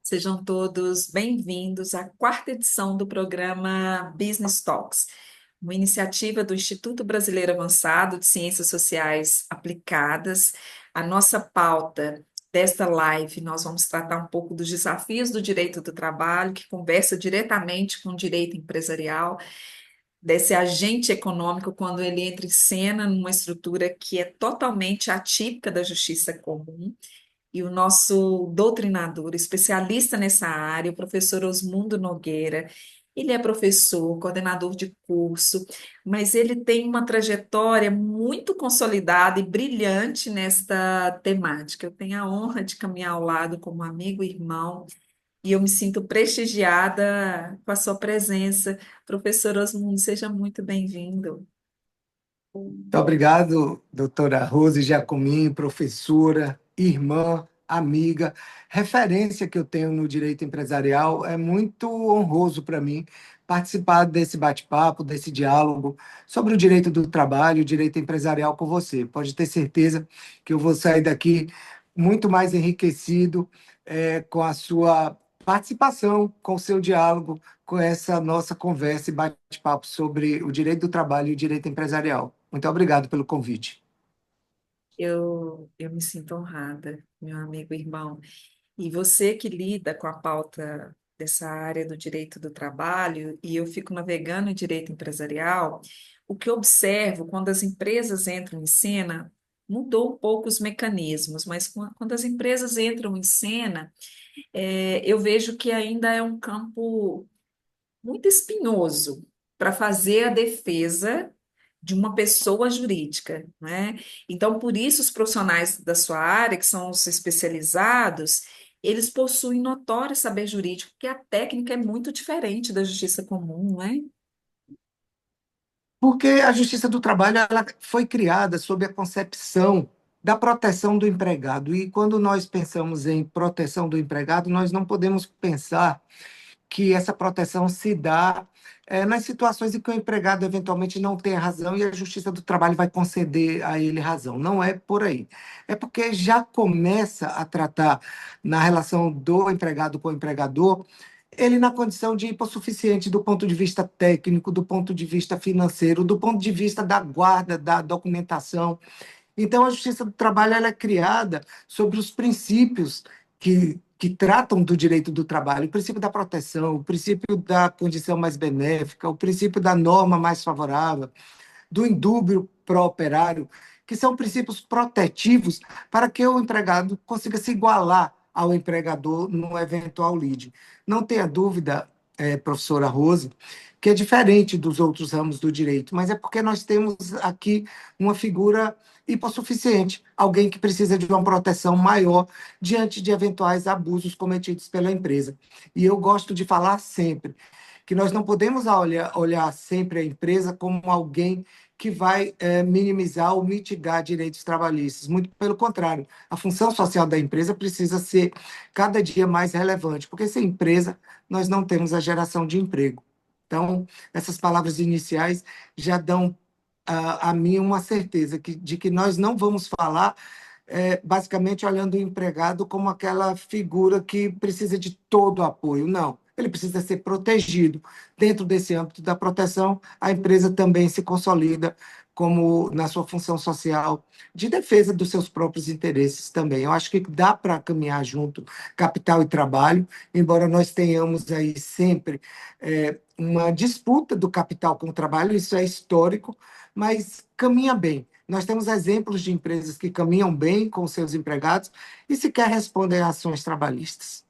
Sejam todos bem-vindos à quarta edição do programa Business Talks, uma iniciativa do Instituto Brasileiro Avançado de Ciências Sociais Aplicadas. A nossa pauta desta live, nós vamos tratar um pouco dos desafios do direito do trabalho, que conversa diretamente com o direito empresarial, desse agente econômico quando ele entra em cena numa estrutura que é totalmente atípica da justiça comum. E o nosso doutrinador, especialista nessa área, o professor Osmundo Nogueira, ele é professor, coordenador de curso, mas ele tem uma trajetória muito consolidada e brilhante nesta temática. Eu tenho a honra de caminhar ao lado como amigo e irmão, e eu me sinto prestigiada com a sua presença. Professor Osmundo, seja muito bem-vindo. Muito obrigado, doutora Rose Giacomin, professora, irmã, amiga, referência que eu tenho no direito empresarial. É muito honroso para mim participar desse bate-papo, desse diálogo sobre o direito do trabalho, o direito empresarial com você. Pode ter certeza que eu vou sair daqui muito mais enriquecido, com a sua participação, com o seu diálogo, com essa nossa conversa e bate-papo sobre o direito do trabalho e o direito empresarial. Muito obrigado pelo convite. Eu me sinto honrada, meu amigo e irmão. E você que lida com a pauta dessa área do direito do trabalho, e eu fico navegando em direito empresarial, o que eu observo quando as empresas entram em cena, mudou um pouco os mecanismos, mas quando as empresas entram em cena, eu vejo que ainda é um campo muito espinhoso para fazer a defesa de uma pessoa jurídica, né? Então, por isso, os profissionais da sua área, que são os especializados, eles possuem notório saber jurídico, porque a técnica é muito diferente da justiça comum, não é? Porque a Justiça do Trabalho ela foi criada sob a concepção da proteção do empregado. E quando nós pensamos em proteção do empregado, nós não podemos pensar que essa proteção se dá nas situações em que o empregado eventualmente não tem razão e a Justiça do Trabalho vai conceder a ele razão. Não é por aí. É porque já começa a tratar na relação do empregado com o empregador ele na condição de hipossuficiente do ponto de vista técnico, do ponto de vista financeiro, do ponto de vista da guarda, da documentação. Então, a Justiça do Trabalho ela é criada sobre os princípios que tratam do direito do trabalho, o princípio da proteção, o princípio da condição mais benéfica, o princípio da norma mais favorável, do indúbio pró-operário, que são princípios protetivos para que o empregado consiga se igualar ao empregador no eventual lide. Não tenha dúvida, professora Rose, que é diferente dos outros ramos do direito, mas é porque nós temos aqui uma figura hipossuficiente, alguém que precisa de uma proteção maior diante de eventuais abusos cometidos pela empresa. E eu gosto de falar sempre que nós não podemos olhar sempre a empresa como alguém que vai minimizar ou mitigar direitos trabalhistas. Muito pelo contrário, a função social da empresa precisa ser cada dia mais relevante, porque sem empresa nós não temos a geração de emprego. Então, essas palavras iniciais já dão a mim uma certeza de que nós não vamos falar basicamente olhando o empregado como aquela figura que precisa de todo o apoio. Não, ele precisa ser protegido. Dentro desse âmbito da proteção, a empresa também se consolida como na sua função social de defesa dos seus próprios interesses também. Eu acho que dá para caminhar junto capital e trabalho, embora nós tenhamos aí sempre uma disputa do capital com o trabalho, isso é histórico, mas caminha bem. Nós temos exemplos de empresas que caminham bem com seus empregados e sequer respondem a ações trabalhistas.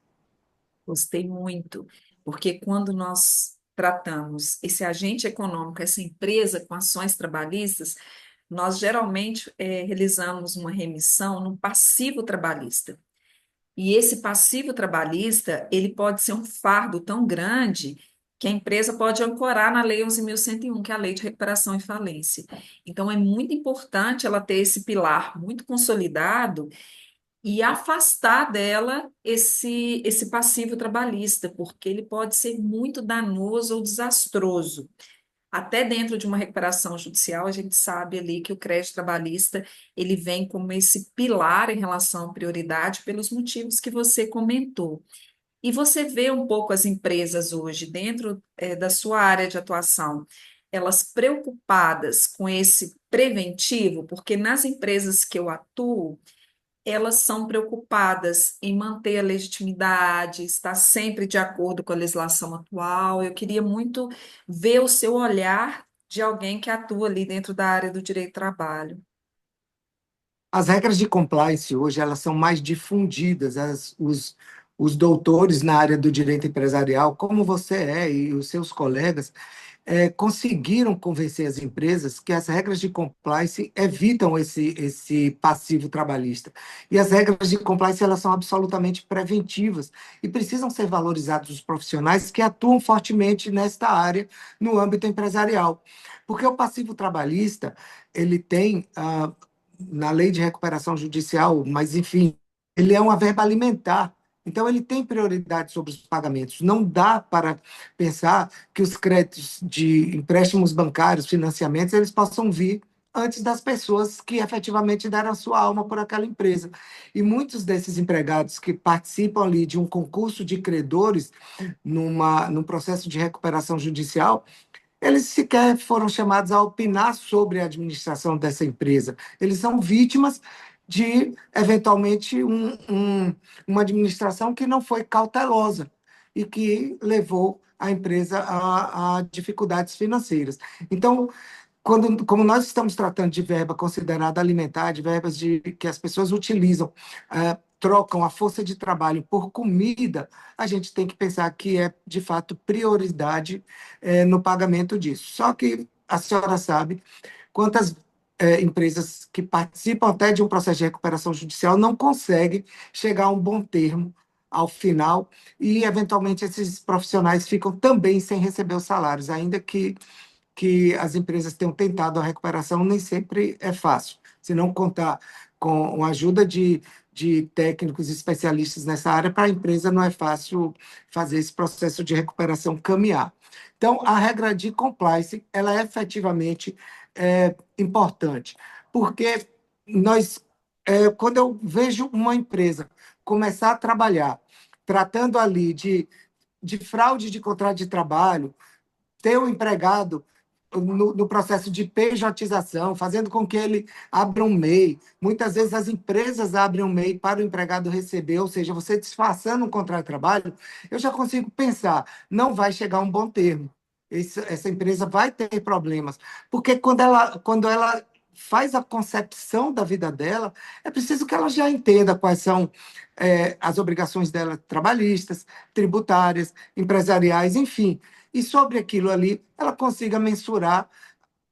Gostei muito, porque quando nós tratamos esse agente econômico, essa empresa com ações trabalhistas, nós geralmente realizamos uma remissão no passivo trabalhista. E esse passivo trabalhista, ele pode ser um fardo tão grande que a empresa pode ancorar na Lei 11.101, que é a Lei de Recuperação e Falência. Então, é muito importante ela ter esse pilar muito consolidado e afastar dela esse passivo trabalhista, porque ele pode ser muito danoso ou desastroso. Até dentro de uma recuperação judicial, a gente sabe ali que o crédito trabalhista, ele vem como esse pilar em relação à prioridade pelos motivos que você comentou. E você vê um pouco as empresas hoje, dentro, da sua área de atuação, elas preocupadas com esse preventivo, porque nas empresas que eu atuo, elas são preocupadas em manter a legitimidade, estar sempre de acordo com a legislação atual. Eu queria muito ver o seu olhar de alguém que atua ali dentro da área do direito do trabalho. As regras de compliance hoje elas são mais difundidas. Os doutores na área do direito empresarial, como você e os seus colegas, conseguiram convencer as empresas que as regras de compliance evitam esse passivo trabalhista. E as regras de compliance elas são absolutamente preventivas e precisam ser valorizados os profissionais que atuam fortemente nesta área no âmbito empresarial. Porque o passivo trabalhista, ele tem, na lei de recuperação judicial, mas enfim, ele é uma verba alimentar. Então, ele tem prioridade sobre os pagamentos. Não dá para pensar que os créditos de empréstimos bancários, financiamentos, eles possam vir antes das pessoas que efetivamente deram a sua alma por aquela empresa. E muitos desses empregados que participam ali de um concurso de credores num processo de recuperação judicial, eles sequer foram chamados a opinar sobre a administração dessa empresa. Eles são vítimas de, eventualmente, uma administração que não foi cautelosa e que levou a empresa a dificuldades financeiras. Então, como nós estamos tratando de verba considerada alimentar, de verbas que as pessoas utilizam, trocam a força de trabalho por comida, a gente tem que pensar que é, de fato, prioridade, no pagamento disso. Só que a senhora sabe quantas empresas que participam até de um processo de recuperação judicial não conseguem chegar a um bom termo ao final e, eventualmente, esses profissionais ficam também sem receber os salários, ainda que as empresas tenham tentado a recuperação, nem sempre é fácil. Se não contar com a ajuda de técnicos especialistas nessa área, para a empresa não é fácil fazer esse processo de recuperação caminhar. Então, a regra de compliance, ela é efetivamente importante, porque quando eu vejo uma empresa começar a trabalhar tratando ali de fraude de contrato de trabalho, ter o empregado no processo de pejotização, fazendo com que ele abra um MEI. Muitas vezes as empresas abrem um MEI para o empregado receber, ou seja, você disfarçando um contrato de trabalho, eu já consigo pensar, não vai chegar a um bom termo. Essa empresa vai ter problemas, porque quando ela faz a concepção da vida dela, é preciso que ela já entenda quais são as obrigações dela trabalhistas, tributárias, empresariais, enfim, e sobre aquilo ali ela consiga mensurar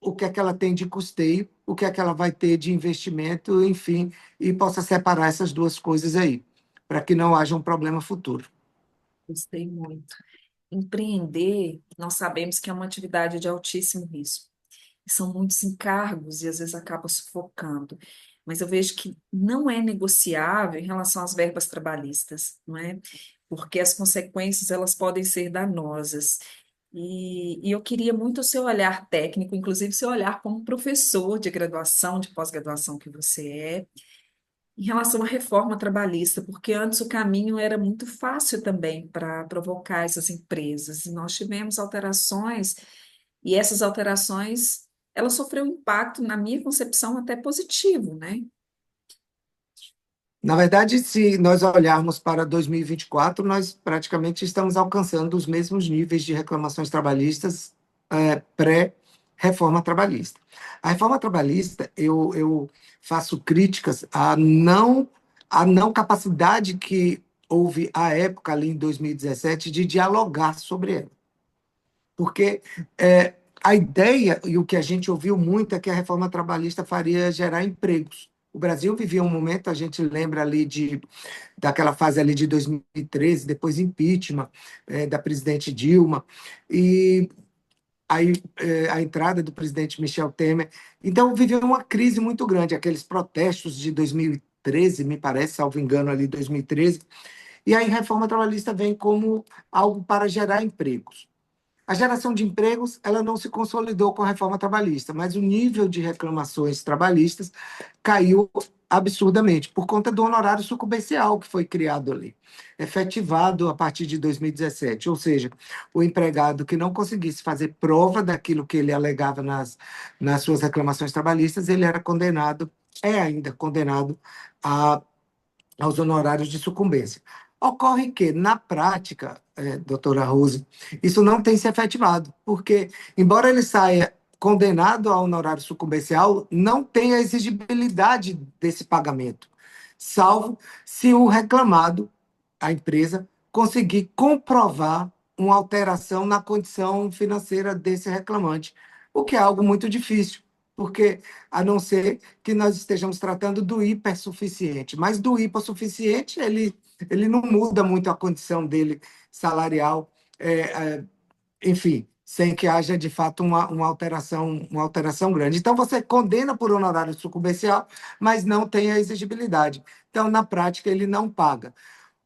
o que é que ela tem de custeio, o que é que ela vai ter de investimento, enfim, e possa separar essas duas coisas aí, para que não haja um problema futuro. Gostei muito. Empreender, nós sabemos que é uma atividade de altíssimo risco. São muitos encargos e às vezes acaba sufocando. Mas eu vejo que não é negociável em relação às verbas trabalhistas, não é? Porque as consequências elas podem ser danosas. E eu queria muito o seu olhar técnico, inclusive seu olhar como professor de graduação, de pós-graduação que você é, em relação à reforma trabalhista, porque antes o caminho era muito fácil também para provocar essas empresas. E nós tivemos alterações, e essas alterações, elas sofreram um impacto, na minha concepção, até positivo, né? Na verdade, se nós olharmos para 2024, nós praticamente estamos alcançando os mesmos níveis de reclamações trabalhistas pré-reforma trabalhista. A reforma trabalhista, eu faço críticas à não capacidade que houve à época, ali em 2017, de dialogar sobre ela. Porque a ideia, e o que a gente ouviu muito, é que a reforma trabalhista faria gerar empregos. O Brasil vivia um momento, a gente lembra ali daquela fase ali de 2013, depois impeachment da presidente Dilma, e aí a entrada do presidente Michel Temer. Então, viveu uma crise muito grande, aqueles protestos de 2013, me parece, salvo engano, ali 2013, e aí a reforma trabalhista vem como algo para gerar empregos. A geração de empregos ela não se consolidou com a reforma trabalhista, mas o nível de reclamações trabalhistas caiu absurdamente, por conta do honorário sucumbencial que foi criado ali, efetivado a partir de 2017. Ou seja, o empregado que não conseguisse fazer prova daquilo que ele alegava nas suas reclamações trabalhistas, ele era condenado, é ainda condenado a, aos honorários de sucumbência. Ocorre que, na prática, doutora Rose, isso não tem se efetivado, porque, embora ele saia condenado ao honorário sucumbencial, não tem a exigibilidade desse pagamento, salvo se o reclamado, a empresa, conseguir comprovar uma alteração na condição financeira desse reclamante, o que é algo muito difícil, porque, a não ser que nós estejamos tratando do hipersuficiente, mas do hipossuficiente, ele não muda muito a condição dele salarial, é, é, enfim, sem que haja de fato uma alteração grande. Então, você condena por honorário sucumbencial, mas não tem a exigibilidade. Então, na prática, ele não paga.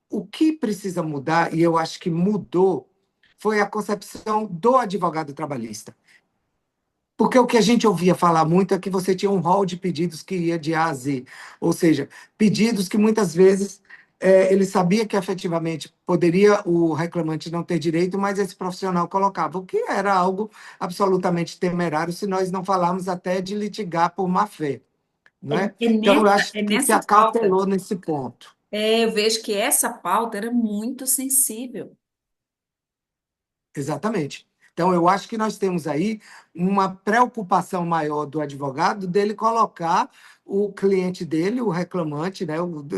O que precisa mudar, e eu acho que mudou, foi a concepção do advogado trabalhista. Porque o que a gente ouvia falar muito é que você tinha um rol de pedidos que ia de A a Z, ou seja, pedidos que muitas vezes ele sabia que efetivamente poderia o reclamante não ter direito, mas esse profissional colocava, o que era algo absolutamente temerário se nós não falarmos até de litigar por má-fé, É, não é? é Então, eu nessa, acho é que se nessa pauta. acautelou nesse ponto. Eu vejo que essa pauta era muito sensível. Exatamente. Então, eu acho que nós temos aí uma preocupação maior do advogado dele colocar o cliente dele, o reclamante, né?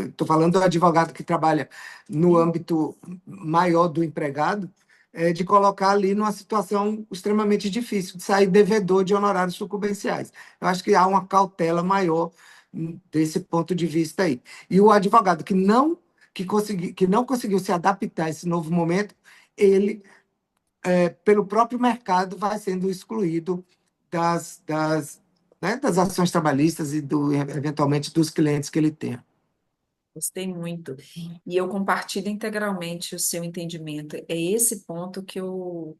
Estou falando do advogado que trabalha no âmbito maior do empregado, de colocar ali numa situação extremamente difícil, de sair devedor de honorários sucumbenciais. Eu acho que há uma cautela maior desse ponto de vista aí. E o advogado que não conseguiu se adaptar a esse novo momento, ele pelo próprio mercado, vai sendo excluído das ações trabalhistas e, eventualmente, dos clientes que ele tem. Gostei muito. E eu compartilho integralmente o seu entendimento. É esse ponto que eu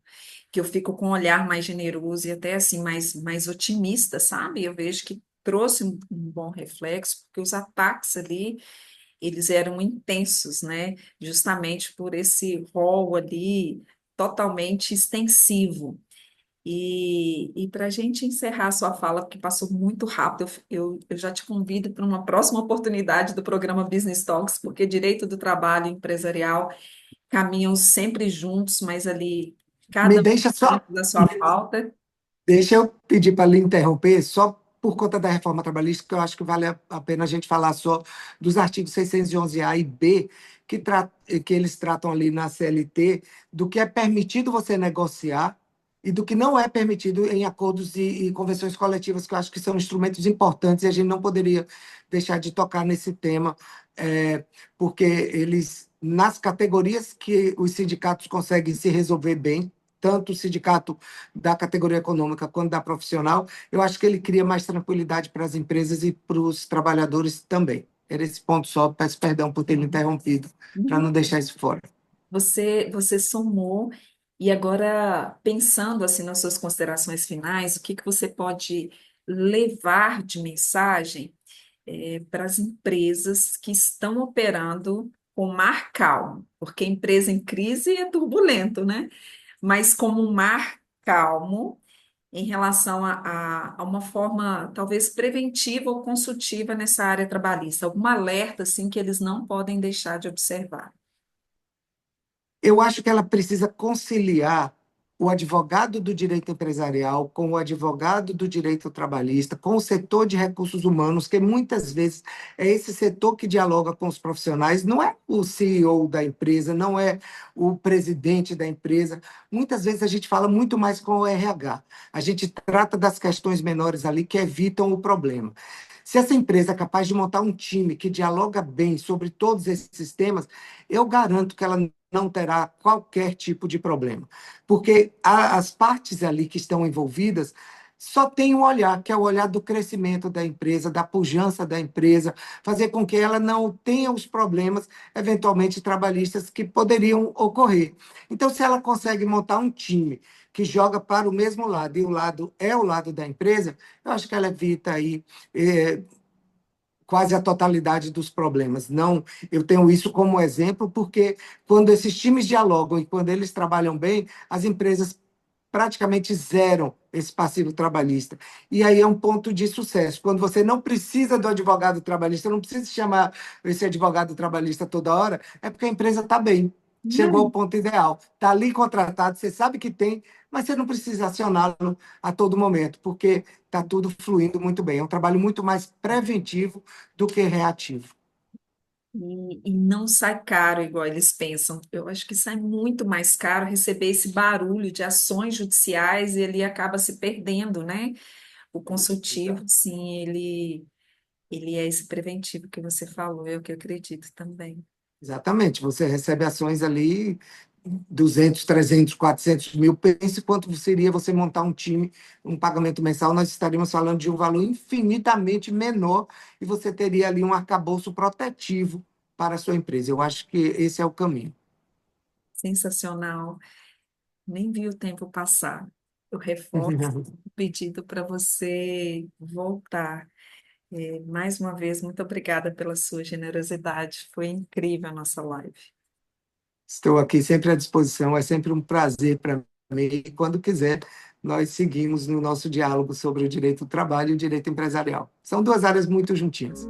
fico com um olhar mais generoso e até assim mais otimista, sabe? Eu vejo que trouxe um bom reflexo, porque os ataques ali, eles eram intensos, né? Justamente por esse rol ali totalmente extensivo. E para a gente encerrar a sua fala, porque passou muito rápido, eu já te convido para uma próxima oportunidade do programa Business Talks, porque direito do trabalho empresarial caminham sempre juntos, mas ali Me cada um deixa só, dentro da sua pauta. deixa eu pedir para lhe interromper, só por conta da reforma trabalhista, que eu acho que vale a pena a gente falar só dos artigos 611A e B, que eles tratam ali na CLT, do que é permitido você negociar e do que não é permitido em acordos e convenções coletivas, que eu acho que são instrumentos importantes e a gente não poderia deixar de tocar nesse tema, porque eles, nas categorias que os sindicatos conseguem se resolver bem, tanto o sindicato da categoria econômica quanto da profissional, eu acho que ele cria mais tranquilidade para as empresas e para os trabalhadores também. Era esse ponto só, peço perdão por ter me interrompido, para não deixar isso fora. Você somou, e agora, pensando assim nas suas considerações finais, o que que você pode levar de mensagem para as empresas que estão operando com mar calmo? Porque empresa em crise é turbulento, né? Mas como um mar calmo em relação a uma forma talvez preventiva ou consultiva nessa área trabalhista, algum alerta assim que eles não podem deixar de observar. Eu acho que ela precisa conciliar o advogado do direito empresarial com o advogado do direito trabalhista, com o setor de recursos humanos, que muitas vezes é esse setor que dialoga com os profissionais, não é o CEO da empresa, não é o presidente da empresa. Muitas vezes a gente fala muito mais com o RH. A gente trata das questões menores ali que evitam o problema. Se essa empresa é capaz de montar um time que dialoga bem sobre todos esses temas, eu garanto que ela não terá qualquer tipo de problema. Porque as partes ali que estão envolvidas só têm um olhar, que é o olhar do crescimento da empresa, da pujança da empresa, fazer com que ela não tenha os problemas, eventualmente, trabalhistas que poderiam ocorrer. Então, se ela consegue montar um time que joga para o mesmo lado, e o lado é o lado da empresa, eu acho que ela evita aí quase a totalidade dos problemas. Não, eu tenho isso como exemplo porque quando esses times dialogam e quando eles trabalham bem, as empresas praticamente zeram esse passivo trabalhista. E aí é um ponto de sucesso. Quando você não precisa do advogado trabalhista, não precisa chamar esse advogado trabalhista toda hora, é porque a empresa está bem. Chegou ao ponto ideal. Está ali contratado, você sabe que tem, mas você não precisa acioná-lo a todo momento, porque está tudo fluindo muito bem. É um trabalho muito mais preventivo do que reativo. E não sai caro igual eles pensam. Eu acho que sai muito mais caro receber esse barulho de ações judiciais e ele acaba se perdendo, né? O consultivo, sim, ele é esse preventivo que você falou, é o que eu acredito também. Exatamente, você recebe ações ali, 200, 300, 400 mil, pense quanto seria você montar um time, um pagamento mensal, nós estaríamos falando de um valor infinitamente menor e você teria ali um arcabouço protetivo para a sua empresa. Eu acho que esse é o caminho. Sensacional. Nem vi o tempo passar. Eu reforço o pedido para você voltar. Mais uma vez, muito obrigada pela sua generosidade. Foi incrível a nossa live. Estou aqui sempre à disposição, é sempre um prazer para mim. E quando quiser, nós seguimos no nosso diálogo sobre o direito do trabalho e o direito empresarial. São duas áreas muito juntinhas.